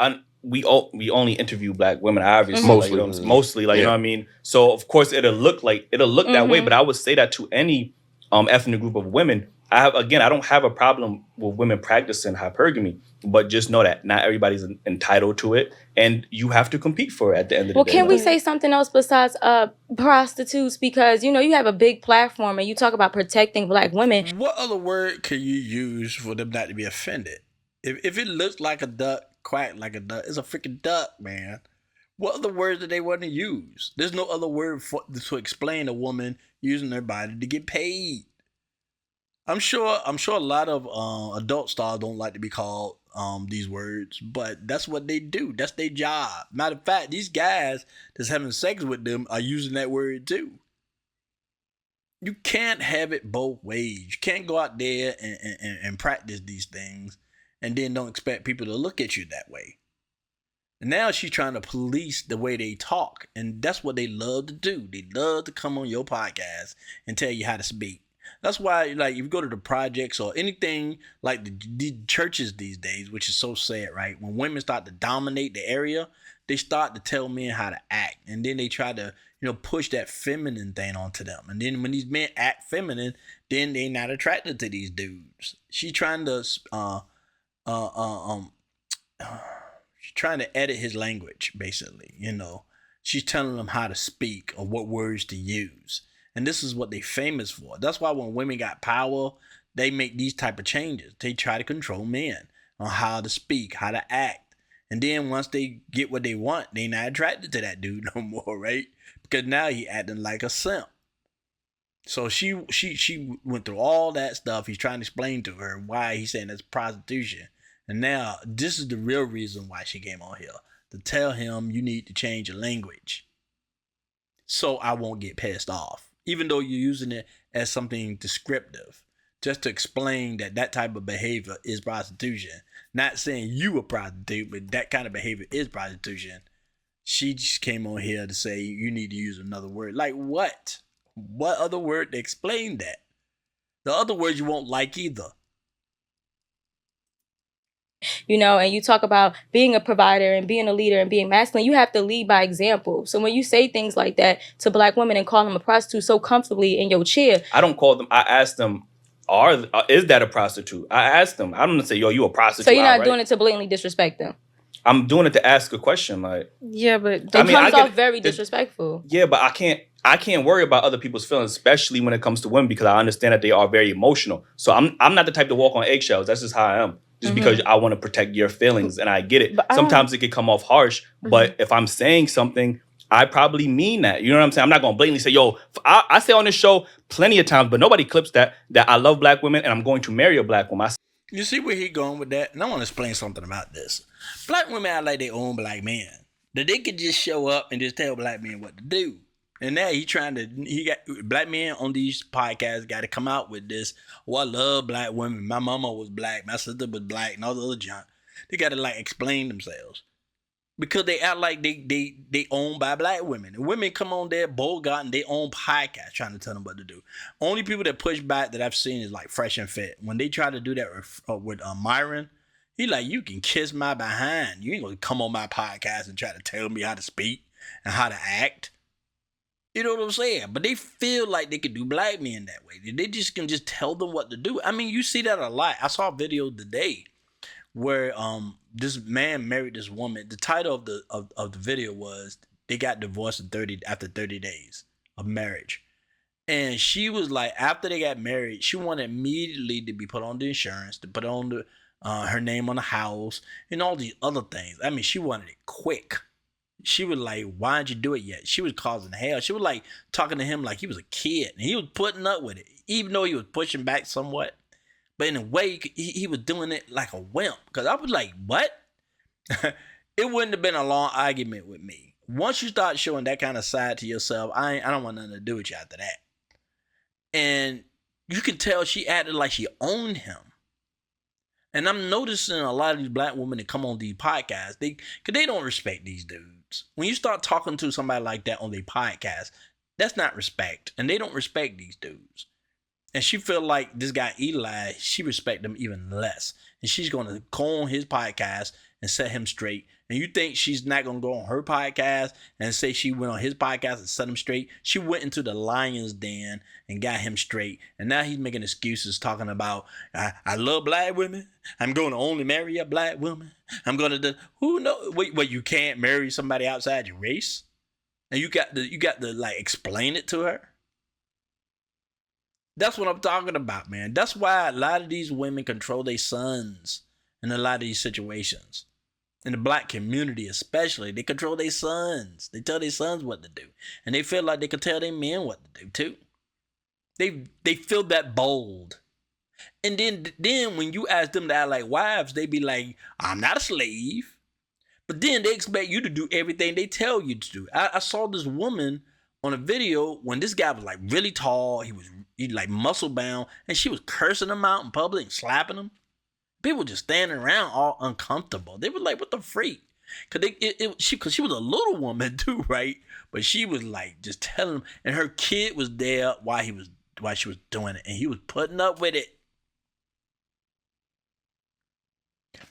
We only interview black women, obviously. Mostly, you know what I mean? So of course it'll look that way, but I would say that to any ethnic group of women. I don't have a problem with women practicing hypergamy, but just know that not everybody's entitled to it, and you have to compete for it at the end of the day. Well, can we say something else besides prostitutes? Because, you have a big platform and you talk about protecting black women. What other word can you use for them not to be offended? If it looks like a duck, quack like a duck, it's a freaking duck, man. What other words do they want to use? There's no other word to explain a woman using their body to get paid. I'm sure a lot of adult stars don't like to be called these words, but that's what they do. That's their job. Matter of fact, these guys that's having sex with them are using that word too. You can't have it both ways. You can't go out there and practice these things and then don't expect people to look at you that way. And now she's trying to police the way they talk, and that's what they love to do. They love to come on your podcast and tell you how to speak. That's why, if you go to the projects or anything like the churches these days, which is so sad, right? When women start to dominate the area, they start to tell men how to act. And then they try to, push that feminine thing onto them. And then when these men act feminine, then they're not attracted to these dudes. She's trying to, edit his language, basically, She's telling him how to speak or what words to use. And this is what they're famous for. That's why when women got power, they make these type of changes. They try to control men on how to speak, how to act. And then once they get what they want, they not attracted to that dude no more, right? Because now he acting like a simp. So she went through all that stuff. He's trying to explain to her why he's saying that's prostitution. And now this is the real reason why she came on here. To tell him you need to change your language. So I won't get pissed off. Even though you're using it as something descriptive, just to explain that type of behavior is prostitution. Not saying you a prostitute, but that kind of behavior is prostitution. She just came on here to say you need to use another word. Like what? What other word to explain that? The other words you won't like either. And you talk about being a provider and being a leader and being masculine, you have to lead by example. So when you say things like that to black women and call them a prostitute so comfortably in your chair. I don't call them, I ask them, is that a prostitute? I ask them. I don't say, yo, you a prostitute. So you're not doing it to blatantly disrespect them? I'm doing it to ask a question. Yeah, but it comes off very disrespectful. Yeah, but I can't worry about other people's feelings, especially when it comes to women, because I understand that they are very emotional. So I'm not the type to walk on eggshells. That's just how I am. Just because I want to protect your feelings, and I get it. Sometimes it can come off harsh, but if I'm saying something, I probably mean that. You know what I'm saying? I'm not going to blatantly say, yo, I say on this show plenty of times, but nobody clips that I love black women and I'm going to marry a black woman. You see where he going with that? And I want to explain something about this. Black women act like they own black men. That they could just show up and just tell black men what to do. And now he got black men on these podcasts got to come out with this. Oh, I love black women. My mama was black. My sister was black and all the other junk. They got to like explain themselves because they act like they owned by black women. And women come on there, bold-gotten, they own podcast trying to tell them what to do. Only people that push back that I've seen is like Fresh and Fit. When they try to do that with Myron, he like, you can kiss my behind. You ain't gonna come on my podcast and try to tell me how to speak and how to act. You know what I'm saying? But they feel like they could do black men that way. They just can just tell them what to do. I mean, you see that a lot. I saw a video today where this man married this woman. The title of the video was they got divorced after 30 days of marriage. And she was like, after they got married, she wanted immediately to be put on the insurance, to put on her name on the house, and all these other things. I mean, she wanted it quick. She was like, why didn't you do it yet? She was causing hell. She was like talking to him like he was a kid. And he was putting up with it, even though he was pushing back somewhat. But in a way, he was doing it like a wimp. Because I was like, what? It wouldn't have been a long argument with me. Once you start showing that kind of side to yourself, I don't want nothing to do with you after that. And you could tell she acted like she owned him. And I'm noticing a lot of these black women that come on these podcasts, because they don't respect these dudes. When you start talking to somebody like that on their podcast, that's not respect. And they don't respect these dudes. And she feel like this guy Eli, she respect him even less. And she's going to go on his podcast and set him straight. And you think she's not going to go on her podcast and say she went on his podcast and set him straight? She went into the lion's den and got him straight. And now he's making excuses talking about, I love black women. I'm going to only marry a black woman. I'm going to do, who knows? Wait, you can't marry somebody outside your race? And you got to like explain it to her? That's what I'm talking about, man. That's why a lot of these women control their sons in a lot of these situations. In the black community especially, they control their sons. They tell their sons what to do. And they feel like they can tell their men what to do too. They feel that bold. And then when you ask them to act like wives, they be like, I'm not a slave. But then they expect you to do everything they tell you to do. I saw this woman on a video when this guy was like really tall. He like muscle bound, and she was cursing him out in public and slapping him. People just standing around all uncomfortable. They were like, what the freak? Cause she was a little woman too, right? But she was like just telling him, and her kid was there while she was doing it, and he was putting up with it.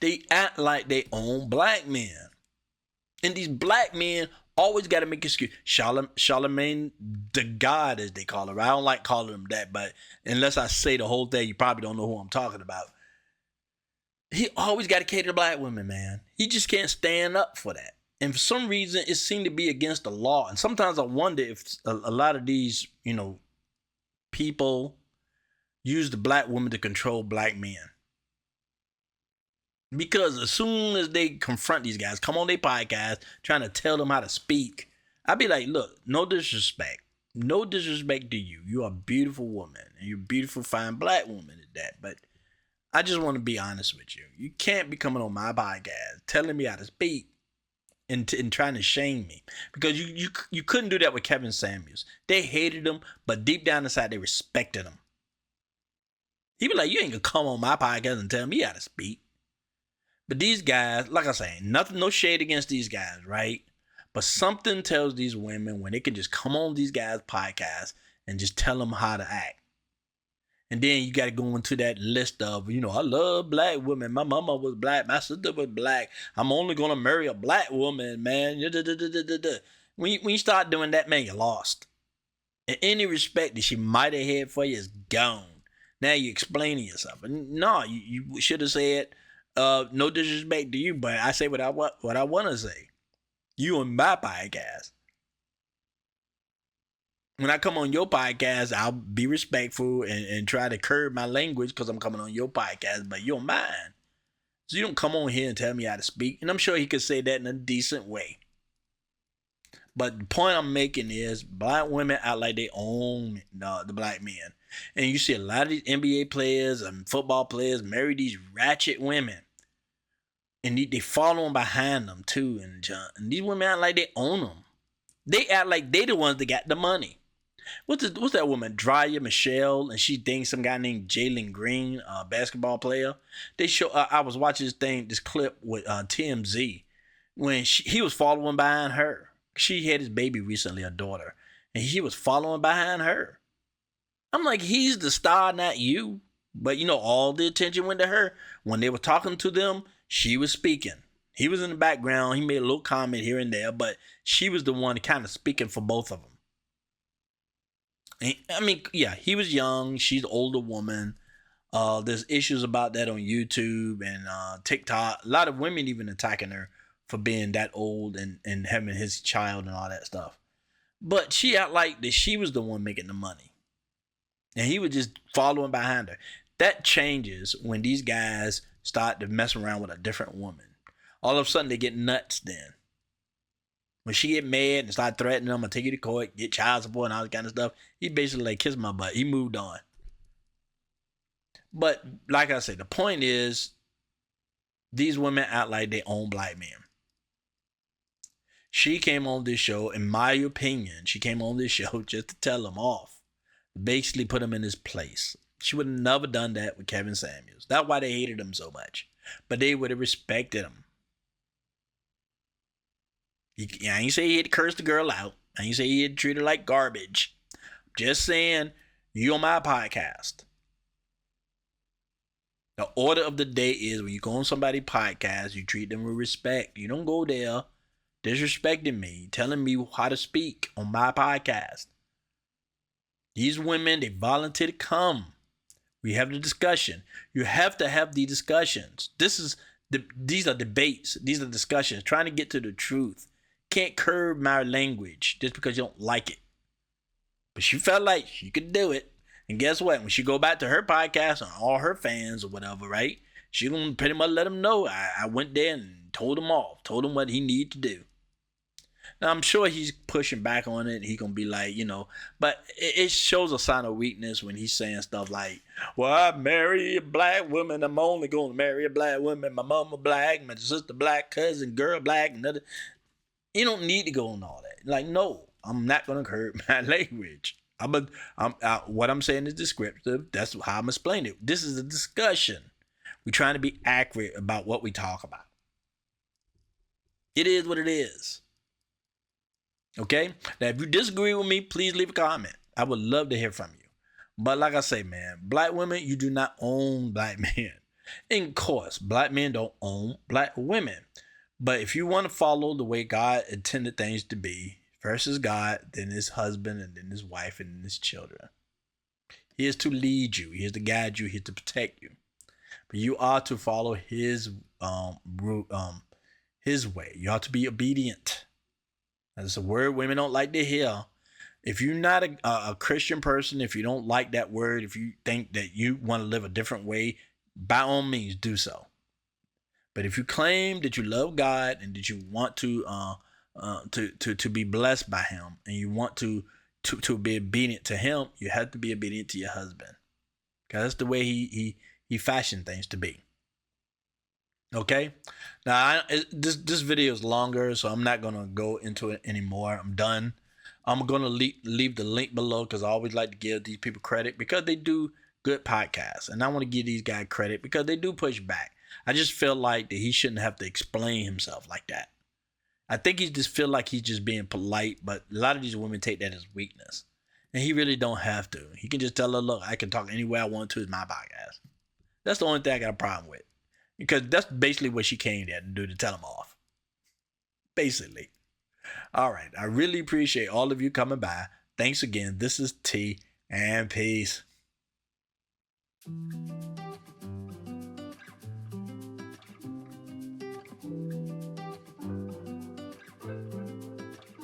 They act like they own black men. And these black men always got to make excuse. Charlemagne the God, as they call her. I don't like calling him that, but unless I say the whole thing, you probably don't know who I'm talking about. He always got to cater to black women, man. He just can't stand up for that. And for some reason, it seemed to be against the law. And sometimes I wonder if a lot of these, people use the black woman to control black men. Because as soon as they confront these guys, come on their podcast, trying to tell them how to speak, I'd be like, look, no disrespect. No disrespect to you. You're a beautiful woman. And you're a beautiful, fine black woman at that. But I just want to be honest with you. You can't be coming on my podcast telling me how to speak and trying to shame me. Because you couldn't do that with Kevin Samuels. They hated him, but deep down inside, they respected him. He'd be like, you ain't going to come on my podcast and tell me how to speak. But these guys, like I say, nothing, no shade against these guys, right? But something tells these women when they can just come on these guys' podcasts and just tell them how to act. And then you got to go into that list of, I love black women. My mama was black. My sister was black. I'm only going to marry a black woman, man. When you start doing that, man, you're lost. And any respect that she might have had for you is gone. Now you're explaining yourself. And no, you should have said, no disrespect to you, but I say what I want to say. You on my podcast. When I come on your podcast, I'll be respectful and try to curb my language because I'm coming on your podcast, but you're mine. So you don't come on here and tell me how to speak. And I'm sure he could say that in a decent way. But the point I'm making is black women act like they own the black men. And you see a lot of these NBA players and football players marry these ratchet women. And they follow them behind them too. And these women act like they own them. They act like they the ones that got the money. What's that woman, Drya Michelle, and she thinks some guy named Jalen Green, basketball player. They show. I was watching this clip with TMZ when he was following behind her. She had his baby recently, a daughter, and he was following behind her. I'm like, he's the star, not you. But all the attention went to her. When they were talking to them, she was speaking. He was in the background. He made a little comment here and there, but she was the one kind of speaking for both of them. I mean, yeah, he was young. She's an older woman. There's issues about that on YouTube and TikTok. A lot of women even attacking her for being that old and having his child and all that stuff. But she act like that she was the one making the money. And he was just following behind her. That changes when these guys start to mess around with a different woman. All of a sudden, they get nuts then. When she get mad and start threatening them, I'm going to take you to court, get child support and all that kind of stuff, he basically like kissed my butt. He moved on. But like I said, the point is, these women act like they own black men. She came on this show, in my opinion, she came on this show just to tell him off. Basically put him in his place. She would have never done that with Kevin Samuels. That's why they hated him so much. But they would have respected him. I ain't say he had to curse the girl out. I ain't say he had to treat her like garbage. Just saying, you on my podcast. The order of the day is when you go on somebody's podcast, you treat them with respect. You don't go there disrespecting me, telling me how to speak on my podcast. These women, they volunteer to come. We have the discussion. You have to have the discussions. These are debates. These are discussions. Trying to get to the truth. Can't curb my language just because you don't like it. But she felt like she could do it. And guess what? When she go back to her podcast and all her fans or whatever, right? She gonna pretty much let them know I went there and told him off. Told him what he needed to do. Now, I'm sure he's pushing back on it. He gonna be like, but it shows a sign of weakness when he's saying stuff like, well, I marry a black woman. I'm only going to marry a black woman. My mama black, my sister black, cousin, girl black, another. You don't need to go on all that. Like, no, I'm not gonna curb my language. What I'm saying is descriptive. That's how I'm explaining it. This is a discussion. We're trying to be accurate about what we talk about. It is what it is. Okay? Now, if you disagree with me, please leave a comment. I would love to hear from you. But like I say, man, black women, you do not own black men. And of course, black men don't own black women. But if you want to follow the way God intended things to be, first is God, then his husband, and then his wife, and then his children. He is to lead you. He is to guide you. He is to protect you. But you are to follow his way. You are to be obedient. That's a word women don't like to hear. If you're not a Christian person, if you don't like that word, if you think that you want to live a different way, by all means do so. But if you claim that you love God and that you want to be blessed by him and you want to be obedient to him, you have to be obedient to your husband. Because that's the way he fashioned things to be. Okay? Now, this video is longer, so I'm not going to go into it anymore. I'm done. I'm going to leave the link below because I always like to give these people credit because they do good podcasts. And I want to give these guys credit because they do push back. I just feel like that he shouldn't have to explain himself like that. I think he just feel like he's just being polite, but a lot of these women take that as weakness. And he really don't have to. He can just tell her, look, I can talk anywhere I want to. It's my podcast. That's the only thing I got a problem with. Because that's basically what she came there to do, to tell him off. Basically. All right. I really appreciate all of you coming by. Thanks again. This is T, and peace.